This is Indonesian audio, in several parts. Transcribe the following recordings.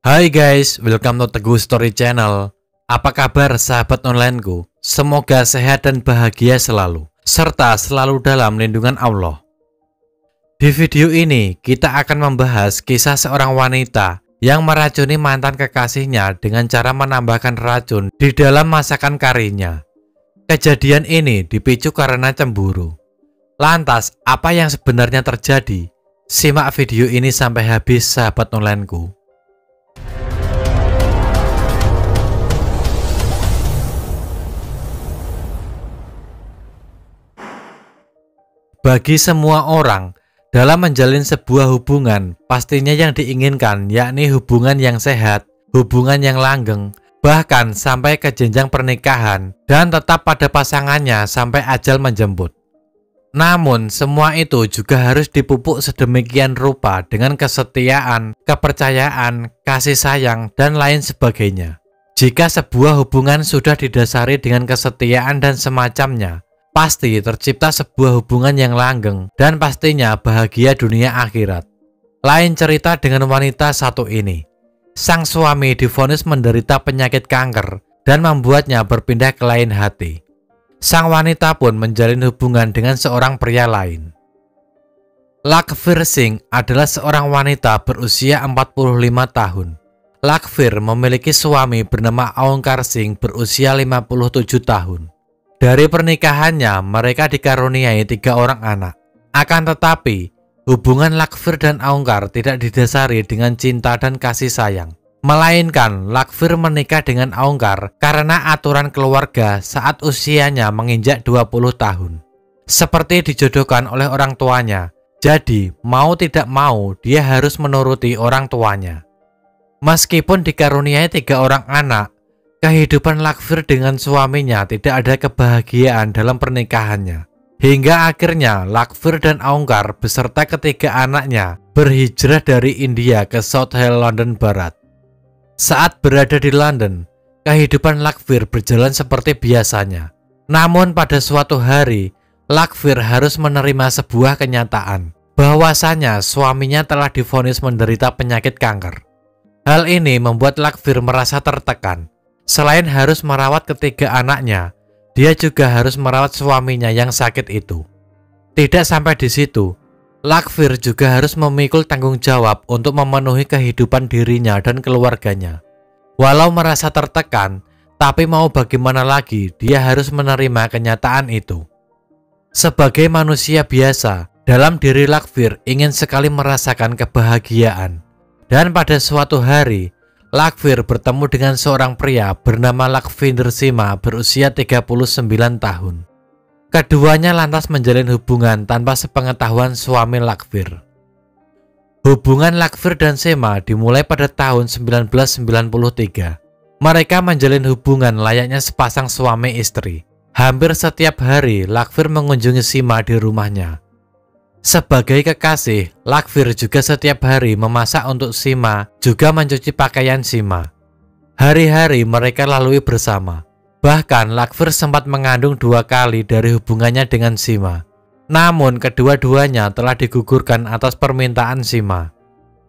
Hai guys, welcome to Teguh Story Channel. Apa kabar sahabat onlineku? Semoga sehat dan bahagia selalu, serta selalu dalam lindungan Allah. Di video ini, kita akan membahas kisah seorang wanita yang meracuni mantan kekasihnya dengan cara menambahkan racun di dalam masakan karinya. Kejadian ini dipicu karena cemburu. Lantas, apa yang sebenarnya terjadi? Simak video ini sampai habis sahabat onlineku. Bagi semua orang, dalam menjalin sebuah hubungan, pastinya yang diinginkan yakni hubungan yang sehat, hubungan yang langgeng, bahkan sampai ke jenjang pernikahan dan tetap pada pasangannya sampai ajal menjemput. Namun, semua itu juga harus dipupuk sedemikian rupa dengan kesetiaan, kepercayaan, kasih sayang, dan lain sebagainya. Jika sebuah hubungan sudah didasari dengan kesetiaan dan semacamnya, pasti tercipta sebuah hubungan yang langgeng dan pastinya bahagia dunia akhirat. Lain cerita dengan wanita satu ini. Sang suami divonis menderita penyakit kanker dan membuatnya berpindah ke lain hati. Sang wanita pun menjalin hubungan dengan seorang pria lain. Lakhvir Singh adalah seorang wanita berusia 45 tahun. Lakhvir memiliki suami bernama Aonkar Singh berusia 57 tahun. Dari pernikahannya, mereka dikaruniai 3 orang anak. Akan tetapi, hubungan Lakhvir dan Aonkar tidak didasari dengan cinta dan kasih sayang. Melainkan, Lakhvir menikah dengan Aonkar karena aturan keluarga saat usianya menginjak 20 tahun. Seperti dijodohkan oleh orang tuanya. Jadi, mau tidak mau, dia harus menuruti orang tuanya. Meskipun dikaruniai 3 orang anak, kehidupan Lakhvir dengan suaminya tidak ada kebahagiaan dalam pernikahannya. Hingga akhirnya Lakhvir dan Aonkar beserta ketiga anaknya berhijrah dari India ke South Hill, London Barat. Saat berada di London, kehidupan Lakhvir berjalan seperti biasanya. Namun pada suatu hari, Lakhvir harus menerima sebuah kenyataan bahwasanya suaminya telah divonis menderita penyakit kanker. Hal ini membuat Lakhvir merasa tertekan. Selain harus merawat ketiga anaknya, dia juga harus merawat suaminya yang sakit itu. Tidak sampai di situ, Lakhvir juga harus memikul tanggung jawab untuk memenuhi kehidupan dirinya dan keluarganya. Walau merasa tertekan, tapi mau bagaimana lagi, dia harus menerima kenyataan itu. Sebagai manusia biasa, dalam diri Lakhvir ingin sekali merasakan kebahagiaan. Dan pada suatu hari, Lakhvir bertemu dengan seorang pria bernama Lakhvinder Singh berusia 39 tahun. Keduanya lantas menjalin hubungan tanpa sepengetahuan suami Lakhvir. Hubungan Lakhvir dan Singh dimulai pada tahun 1993. Mereka menjalin hubungan layaknya sepasang suami istri. Hampir setiap hari Lakhvir mengunjungi Singh di rumahnya. Sebagai kekasih, Lakhvir juga setiap hari memasak untuk Singh, juga mencuci pakaian Singh. Hari-hari mereka lalui bersama. Bahkan Lakhvir sempat mengandung 2 kali dari hubungannya dengan Singh. Namun kedua-duanya telah digugurkan atas permintaan Singh.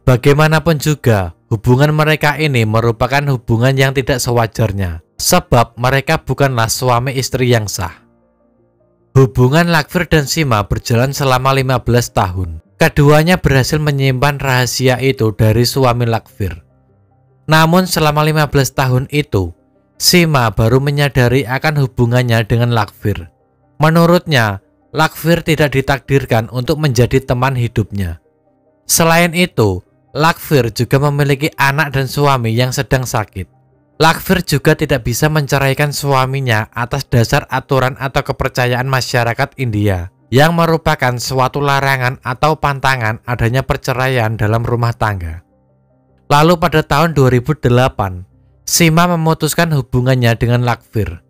Bagaimanapun juga, hubungan mereka ini merupakan hubungan yang tidak sewajarnya, sebab mereka bukanlah suami istri yang sah. Hubungan Lakhvir dan Singh berjalan selama 15 tahun. Keduanya berhasil menyimpan rahasia itu dari suami Lakhvir. Namun selama 15 tahun itu, Singh baru menyadari akan hubungannya dengan Lakhvir. Menurutnya, Lakhvir tidak ditakdirkan untuk menjadi teman hidupnya. Selain itu, Lakhvir juga memiliki anak dan suami yang sedang sakit. Lakhvir juga tidak bisa menceraikan suaminya atas dasar aturan atau kepercayaan masyarakat India yang merupakan suatu larangan atau pantangan adanya perceraian dalam rumah tangga. Lalu pada tahun 2008, Singh memutuskan hubungannya dengan Lakhvir.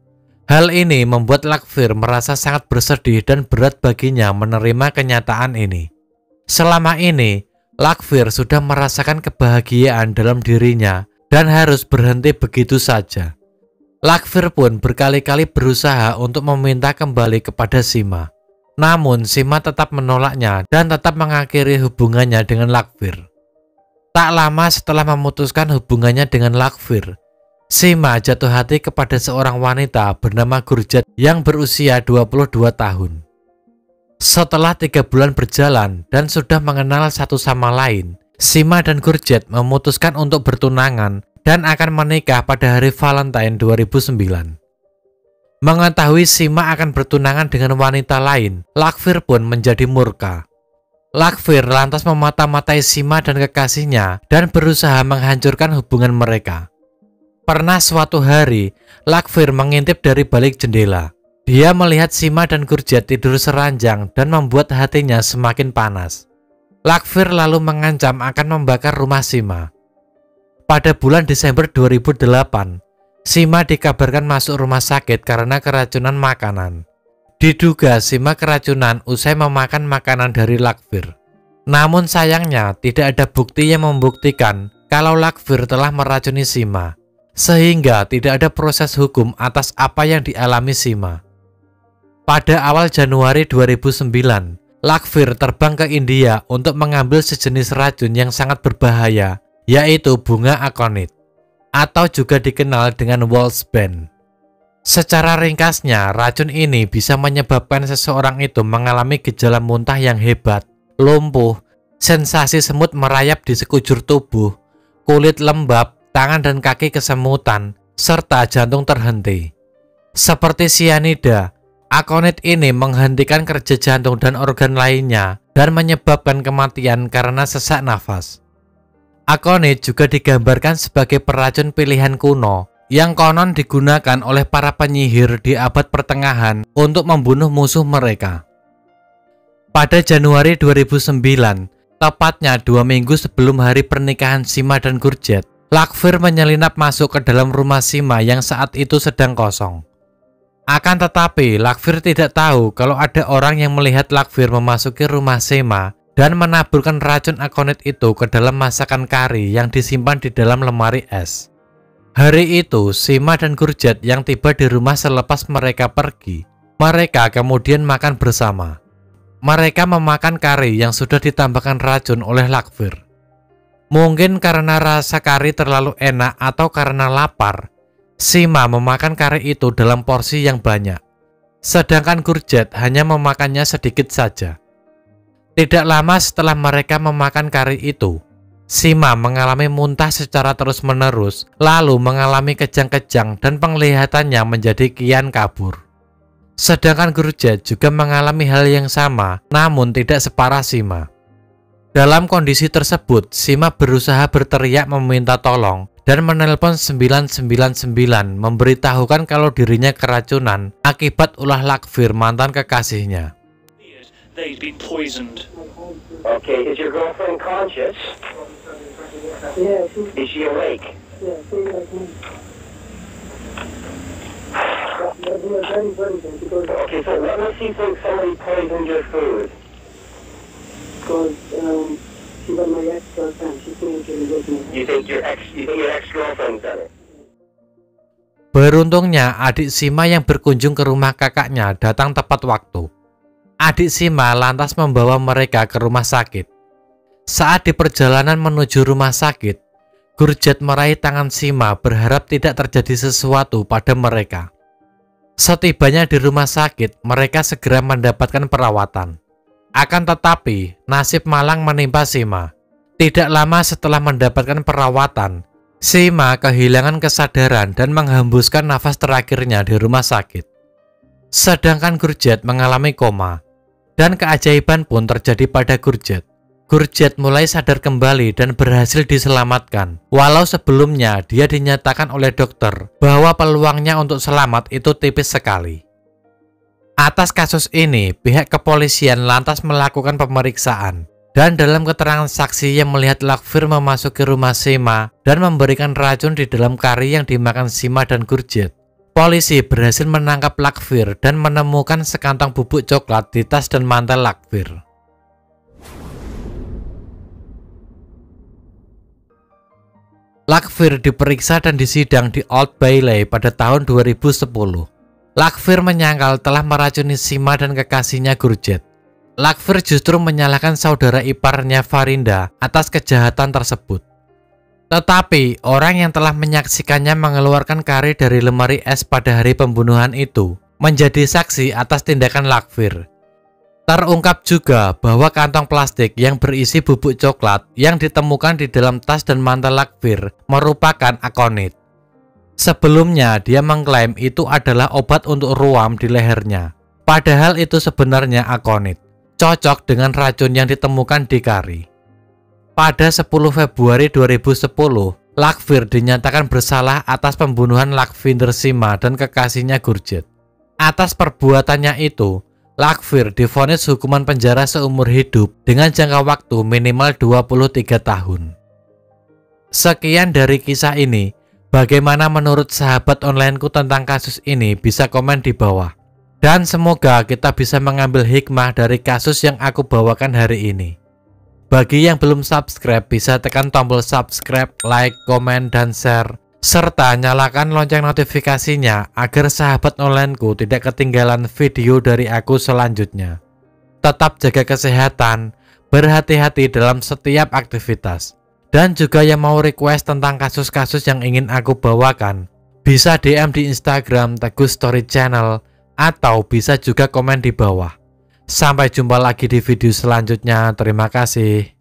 Hal ini membuat Lakhvir merasa sangat bersedih dan berat baginya menerima kenyataan ini. Selama ini, Lakhvir sudah merasakan kebahagiaan dalam dirinya dan harus berhenti begitu saja. Lakhvir pun berkali-kali berusaha untuk meminta kembali kepada Singh. Namun Singh tetap menolaknya dan tetap mengakhiri hubungannya dengan Lakhvir. Tak lama setelah memutuskan hubungannya dengan Lakhvir, Sima jatuh hati kepada seorang wanita bernama Gurjat yang berusia 22 tahun. Setelah 3 bulan berjalan dan sudah mengenal satu sama lain, Sima dan Gurjat memutuskan untuk bertunangan dan akan menikah pada hari Valentine 2009. Mengetahui Sima akan bertunangan dengan wanita lain, Lakhvir pun menjadi murka. Lakhvir lantas memata-matai Sima dan kekasihnya dan berusaha menghancurkan hubungan mereka. Pernah suatu hari, Lakhvir mengintip dari balik jendela. Dia melihat Sima dan Gurjat tidur seranjang dan membuat hatinya semakin panas. Lakhvir lalu mengancam akan membakar rumah Sima. Pada bulan Desember 2008, Sima dikabarkan masuk rumah sakit karena keracunan makanan. Diduga Sima keracunan usai memakan makanan dari Lakhvir. Namun sayangnya tidak ada bukti yang membuktikan kalau Lakhvir telah meracuni Sima, sehingga tidak ada proses hukum atas apa yang dialami Sima. Pada awal Januari 2009, Lakhvir terbang ke India untuk mengambil sejenis racun yang sangat berbahaya, yaitu bunga akonit, atau juga dikenal dengan wolfsbane. Secara ringkasnya, racun ini bisa menyebabkan seseorang itu mengalami gejala muntah yang hebat, lumpuh, sensasi semut merayap di sekujur tubuh, kulit lembab, tangan dan kaki kesemutan, serta jantung terhenti. Seperti sianida, akonit ini menghentikan kerja jantung dan organ lainnya dan menyebabkan kematian karena sesak nafas. Akonit juga digambarkan sebagai peracun pilihan kuno yang konon digunakan oleh para penyihir di abad pertengahan untuk membunuh musuh mereka. Pada Januari 2009, tepatnya 2 minggu sebelum hari pernikahan Sima dan Gurjat, Lakhvir menyelinap masuk ke dalam rumah Sima yang saat itu sedang kosong. Akan tetapi, Lakhvir tidak tahu kalau ada orang yang melihat Lakhvir memasuki rumah Sima dan menaburkan racun akonit itu ke dalam masakan kari yang disimpan di dalam lemari es. Hari itu, Sima dan Gurjat yang tiba di rumah selepas mereka pergi. Mereka kemudian makan bersama. Mereka memakan kari yang sudah ditambahkan racun oleh Lakhvir. Mungkin karena rasa kari terlalu enak atau karena lapar, Sima memakan kari itu dalam porsi yang banyak. Sedangkan Gurjat hanya memakannya sedikit saja. Tidak lama setelah mereka memakan kari itu, Sima mengalami muntah secara terus-menerus, lalu mengalami kejang-kejang dan penglihatannya menjadi kian kabur. Sedangkan Gurjat juga mengalami hal yang sama, namun tidak separah Sima. Dalam kondisi tersebut, Sima berusaha berteriak meminta tolong dan menelpon 999 memberitahukan kalau dirinya keracunan akibat ulah Lakhvir, mantan kekasihnya. They'd been poisoned. Okay, is your girlfriend conscious? Yeah, Is she awake? she's like me. But we are very worried because Okay, so what makes you think somebody poisoned your food? she was my ex-girlfriend. She couldn't really with me. You think your ex-girlfriend done it? Beruntungnya adik Sima yang berkunjung ke rumah kakaknya datang tepat waktu. Adik Sima lantas membawa mereka ke rumah sakit. Saat di perjalanan menuju rumah sakit, Gurjat meraih tangan Sima berharap tidak terjadi sesuatu pada mereka. Setibanya di rumah sakit, mereka segera mendapatkan perawatan. Akan tetapi, nasib malang menimpa Sima. Tidak lama setelah mendapatkan perawatan, Sima kehilangan kesadaran dan menghembuskan nafas terakhirnya di rumah sakit. Sedangkan Gurjat mengalami koma. Dan keajaiban pun terjadi pada Gurjat. Gurjat mulai sadar kembali dan berhasil diselamatkan, walau sebelumnya dia dinyatakan oleh dokter bahwa peluangnya untuk selamat itu tipis sekali. Atas kasus ini, pihak kepolisian lantas melakukan pemeriksaan, dan dalam keterangan saksi yang melihat Lakhvir memasuki rumah Sima dan memberikan racun di dalam kari yang dimakan Sima dan Gurjat, polisi berhasil menangkap Lakhvir dan menemukan sekantong bubuk coklat di tas dan mantel Lakhvir. Lakhvir diperiksa dan disidang di Old Bailey pada tahun 2010. Lakhvir menyangkal telah meracuni Sima dan kekasihnya Gurjat. Lakfir justru menyalahkan saudara iparnya Farinda atas kejahatan tersebut. Tetapi orang yang telah menyaksikannya mengeluarkan Kari dari lemari es pada hari pembunuhan itu menjadi saksi atas tindakan Lakfir. Terungkap juga bahwa kantong plastik yang berisi bubuk coklat yang ditemukan di dalam tas dan mantel Lakfir merupakan akonit. Sebelumnya dia mengklaim itu adalah obat untuk ruam di lehernya, padahal itu sebenarnya akonit, cocok dengan racun yang ditemukan di Kari. Pada 10 Februari 2010, Lakfir dinyatakan bersalah atas pembunuhan Lakvinder Sima dan kekasihnya Gurjit. Atas perbuatannya itu, Lakfir divonis hukuman penjara seumur hidup dengan jangka waktu minimal 23 tahun. Sekian dari kisah ini. Bagaimana menurut sahabat onlineku tentang kasus ini? Bisa komen di bawah. Dan semoga kita bisa mengambil hikmah dari kasus yang aku bawakan hari ini. Bagi yang belum subscribe, bisa tekan tombol subscribe, like, komen, dan share. Serta nyalakan lonceng notifikasinya agar sahabat onlineku tidak ketinggalan video dari aku selanjutnya. Tetap jaga kesehatan, berhati-hati dalam setiap aktivitas. Dan juga yang mau request tentang kasus-kasus yang ingin aku bawakan, bisa DM di Instagram Teguh Story Channel atau bisa juga komen di bawah. Sampai jumpa lagi di video selanjutnya. Terima kasih.